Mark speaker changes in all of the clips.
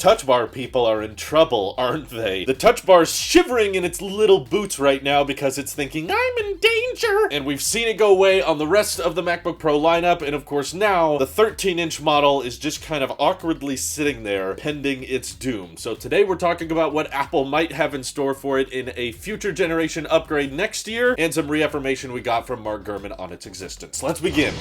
Speaker 1: Touch Bar people are in trouble, aren't they? The Touch Bar's shivering in its little boots right now because it's thinking, I'm in danger! And we've seen it go away on the rest of the MacBook Pro lineup, and of course now, the 13-inch model is just kind of awkwardly sitting there, pending its doom. So today we're talking about what Apple might have in store for it in a future generation upgrade next year, and some reaffirmation we got from Mark Gurman on its existence. Let's begin.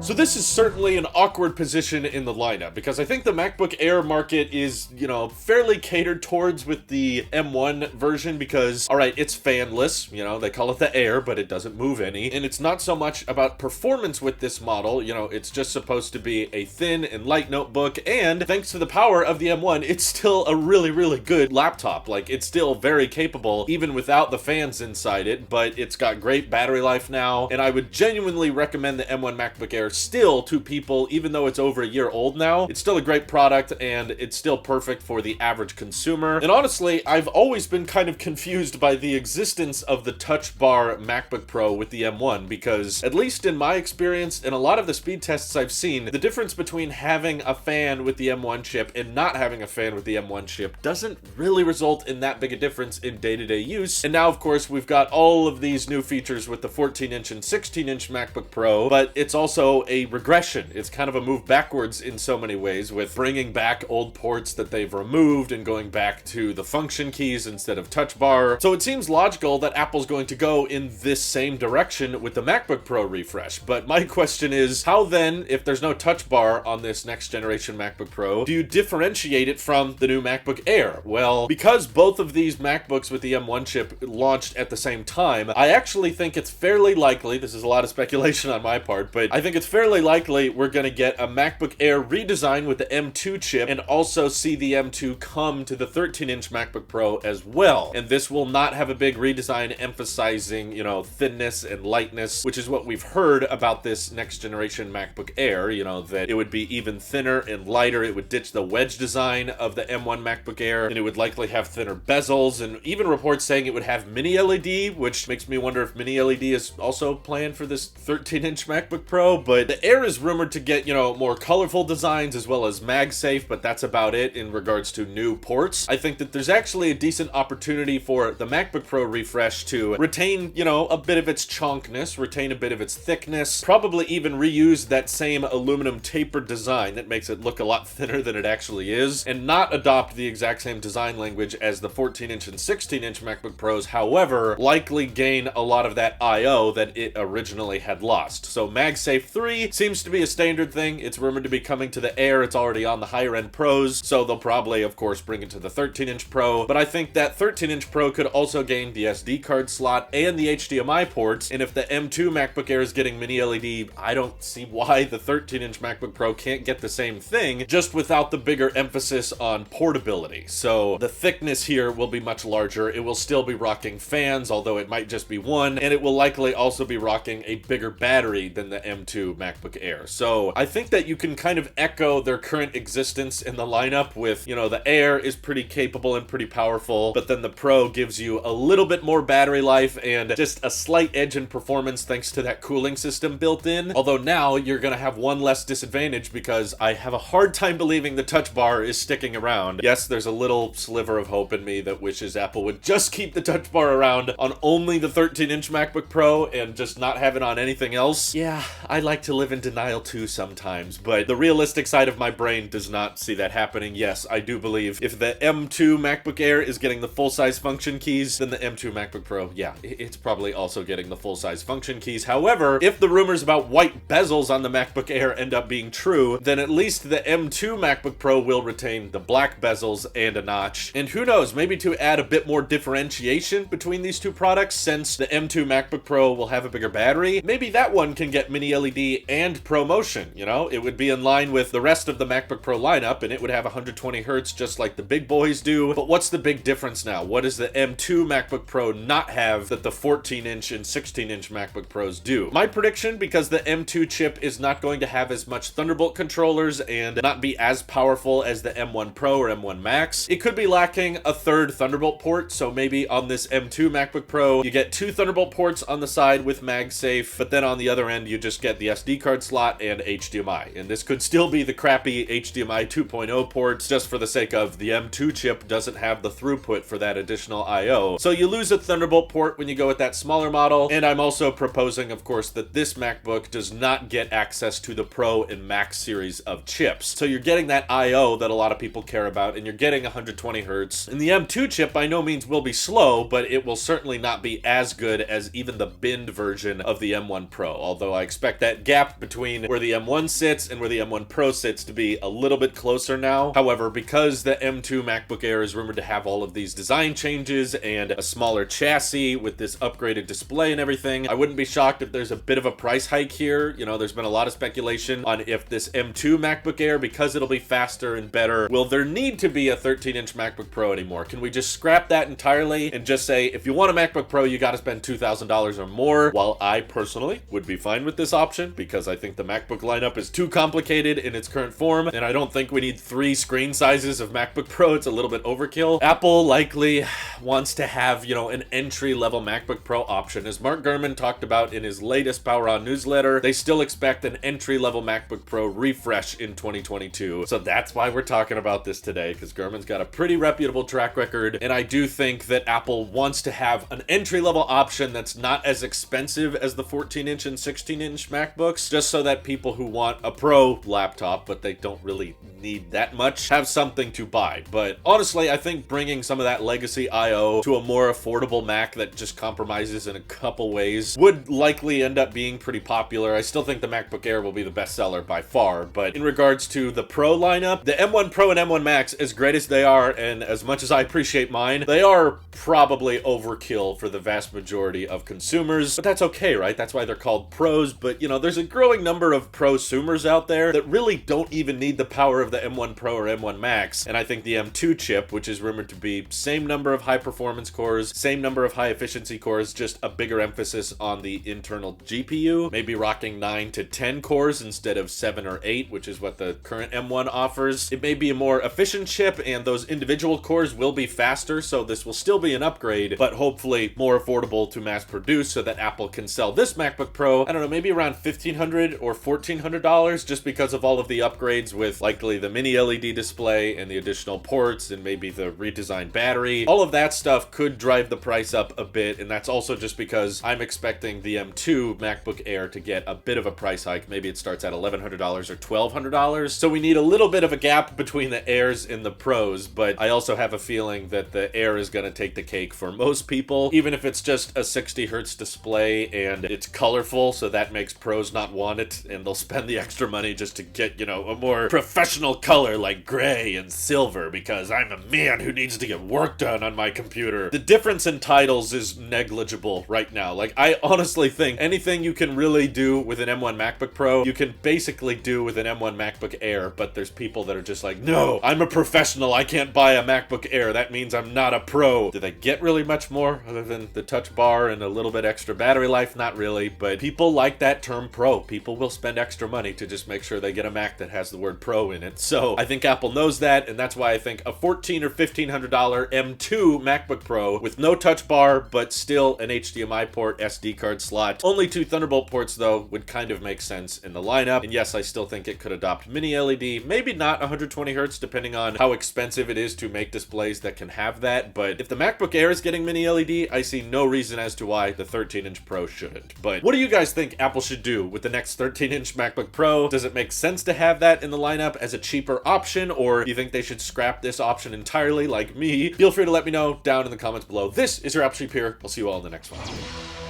Speaker 1: So this is certainly an awkward position in the lineup, because I think the MacBook Air market is, fairly catered towards with the M1 version because, alright, it's fanless, they call it the Air, but it doesn't move any, and it's not so much about performance with this model, it's just supposed to be a thin and light notebook, and thanks to the power of the M1, it's still a really, really good laptop. Like, it's still very capable, even without the fans inside it, but it's got great battery life now, and I would genuinely recommend the M1 MacBook Air still to people, even though it's over a year old now. It's still a great product, and it's still perfect for the average consumer. And honestly, I've always been kind of confused by the existence of the Touch Bar MacBook Pro with the M1, because at least in my experience, and a lot of the speed tests I've seen, the difference between having a fan with the M1 chip and not having a fan with the M1 chip doesn't really result in that big a difference in day-to-day use. And now, of course, we've got all of these new features with the 14-inch and 16-inch MacBook Pro, but it's also a regression. It's kind of a move backwards in so many ways, with bringing back old ports that they've removed and going back to the function keys instead of Touch Bar. So it seems logical that Apple's going to go in this same direction with the MacBook Pro refresh. But my question is, how then, if there's no Touch Bar on this next generation MacBook Pro, do you differentiate it from the new MacBook Air? Well, because both of these MacBooks with the M1 chip launched at the same time, I actually think it's fairly likely, this is a lot of speculation on my part, but I think it's fairly likely we're going to get a MacBook Air redesign with the M2 chip and also see the M2 come to the 13-inch MacBook Pro as well. And this will not have a big redesign emphasizing, thinness and lightness, which is what we've heard about this next generation MacBook Air, that it would be even thinner and lighter. It would ditch the wedge design of the M1 MacBook Air, and it would likely have thinner bezels, and even reports saying it would have mini LED, which makes me wonder if mini LED is also planned for this 13-inch MacBook Pro. But the Air is rumored to get, more colorful designs as well as MagSafe, but that's about it in regards to new ports. I think that there's actually a decent opportunity for the MacBook Pro refresh to retain, a bit of its chonkness, retain a bit of its thickness, probably even reuse that same aluminum tapered design that makes it look a lot thinner than it actually is, and not adopt the exact same design language as the 14-inch and 16-inch MacBook Pros, however, likely gain a lot of that I/O that it originally had lost. So MagSafe 3 seems to be a standard thing. It's rumored to be coming to the Air. It's already on the higher end Pros, so they'll probably, of course, bring it to the 13-inch Pro. But I think that 13-inch Pro could also gain the SD card slot and the HDMI ports. And if the M2 MacBook Air is getting mini LED, I don't see why the 13-inch MacBook Pro can't get the same thing, just without the bigger emphasis on portability. So the thickness here will be much larger. It will still be rocking fans, although it might just be one, and it will likely also be rocking a bigger battery than the M2 MacBook Air. So I think that you can kind of echo their current existence in the lineup with, the Air is pretty capable and pretty powerful, but then the Pro gives you a little bit more battery life and just a slight edge in performance thanks to that cooling system built in. Although now you're going to have one less disadvantage, because I have a hard time believing the Touch Bar is sticking around. Yes, there's a little sliver of hope in me that wishes Apple would just keep the Touch Bar around on only the 13-inch MacBook Pro and just not have it on anything else. Yeah, I like to live in denial too sometimes, but the realistic side of my brain does not see that happening. Yes, I do believe if the M2 MacBook Air is getting the full-size function keys, then the M2 MacBook Pro, yeah, it's probably also getting the full-size function keys. However, if the rumors about white bezels on the MacBook Air end up being true, then at least the M2 MacBook Pro will retain the black bezels and a notch. And who knows, maybe to add a bit more differentiation between these two products, since the M2 MacBook Pro will have a bigger battery, maybe that one can get mini LED and ProMotion, it would be in line with the rest of the MacBook Pro lineup, and it would have 120 hertz just like the big boys do. But what's the big difference now? What does the M2 MacBook Pro not have that the 14-inch and 16-inch MacBook Pros do? My prediction, because the M2 chip is not going to have as much Thunderbolt controllers and not be as powerful as the M1 Pro or M1 Max, it could be lacking a third Thunderbolt port. So maybe on this M2 MacBook Pro, you get two Thunderbolt ports on the side with MagSafe, but then on the other end, you just get the SD SD card slot and HDMI. And this could still be the crappy HDMI 2.0 ports just for the sake of the M2 chip doesn't have the throughput for that additional I/O. So you lose a Thunderbolt port when you go with that smaller model. And I'm also proposing, of course, that this MacBook does not get access to the Pro and Max series of chips. So you're getting that I/O that a lot of people care about, and you're getting 120 hertz. And the M2 chip by no means will be slow, but it will certainly not be as good as even the binned version of the M1 Pro, although I expect that gap between where the M1 sits and where the M1 Pro sits to be a little bit closer now. However, because the M2 MacBook Air is rumored to have all of these design changes and a smaller chassis with this upgraded display and everything, I wouldn't be shocked if there's a bit of a price hike here. You know, there's been a lot of speculation on if this M2 MacBook Air, because it'll be faster and better, will there need to be a 13-inch MacBook Pro anymore? Can we just scrap that entirely and just say, if you want a MacBook Pro, you gotta spend $2,000 or more? While I personally would be fine with this option, because I think the MacBook lineup is too complicated in its current form, and I don't think we need 3 screen sizes of MacBook Pro. It's a little bit overkill. Apple likely wants to have, you know, an entry-level MacBook Pro option. As Mark Gurman talked about in his latest Power On newsletter, they still expect an entry-level MacBook Pro refresh in 2022. So that's why we're talking about this today, because Gurman's got a pretty reputable track record, and I do think that Apple wants to have an entry-level option that's not as expensive as the 14-inch and 16-inch MacBooks, just so that people who want a Pro laptop, but they don't really need that much, have something to buy. But honestly, I think bringing some of that legacy I/O to a more affordable Mac that just compromises in a couple ways would likely end up being pretty popular. I still think the MacBook Air will be the best seller by far, but in regards to the Pro lineup, the M1 Pro and M1 Max, as great as they are, and as much as I appreciate mine, they are probably overkill for the vast majority of consumers, but that's okay, right? That's why they're called pros. But you know, there's a growing number of prosumers out there that really don't even need the power of the M1 Pro or M1 Max, and I think the M2 chip, which is rumored to be same number of high performance cores, same number of high efficiency cores, just a bigger emphasis on the internal GPU, maybe rocking 9 to 10 cores instead of 7 or 8, which is what the current M1 offers. It may be a more efficient chip, and those individual cores will be faster, so this will still be an upgrade, but hopefully more affordable to mass produce so that Apple can sell this MacBook Pro, I don't know, maybe around $1,500 or $1,400, just because of all of the upgrades with likely the mini LED display and the additional ports and maybe the redesigned battery. All of that stuff could drive the price up a bit, and that's also just because I'm expecting the M2 MacBook Air to get a bit of a price hike. Maybe it starts at $1,100 or $1,200, so we need a little bit of a gap between the Airs and the Pros, but I also have a feeling that the Air is going to take the cake for most people, even if it's just a 60 hertz display and it's colorful, so that makes pros not want it, and they'll spend the extra money just to get, you know, a more professional color like gray and silver, because I'm a man who needs to get work done on my computer. The difference in titles is negligible right now. Like, I honestly think anything you can really do with an M1 MacBook Pro, you can basically do with an M1 MacBook Air, but there's people that are just like, no, I'm a professional, I can't buy a MacBook Air, that means I'm not a pro. Do they get really much more other than the touch bar and a little bit extra battery life? Not really, but people like that term pro. People will spend extra money to just make sure they get a Mac that has the word pro in it. So I think Apple knows that, and that's why I think a $1,400 or $1,500 M2 MacBook Pro with no touch bar, but still an HDMI port, SD card slot, only 2 Thunderbolt ports though, would kind of make sense in the lineup. And yes, I still think it could adopt mini LED, maybe not 120 hertz, depending on how expensive it is to make displays that can have that. But if the MacBook Air is getting mini LED, I see no reason as to why the 13-inch Pro shouldn't. But what do you guys think Apple should do with the next 13-inch MacBook Pro? Does it make sense to have that in the lineup as a cheaper option, or do you think they should scrap this option entirely like me? Feel free to let me know down in the comments below. This is your Apple Sheep here. I'll see you all in the next one.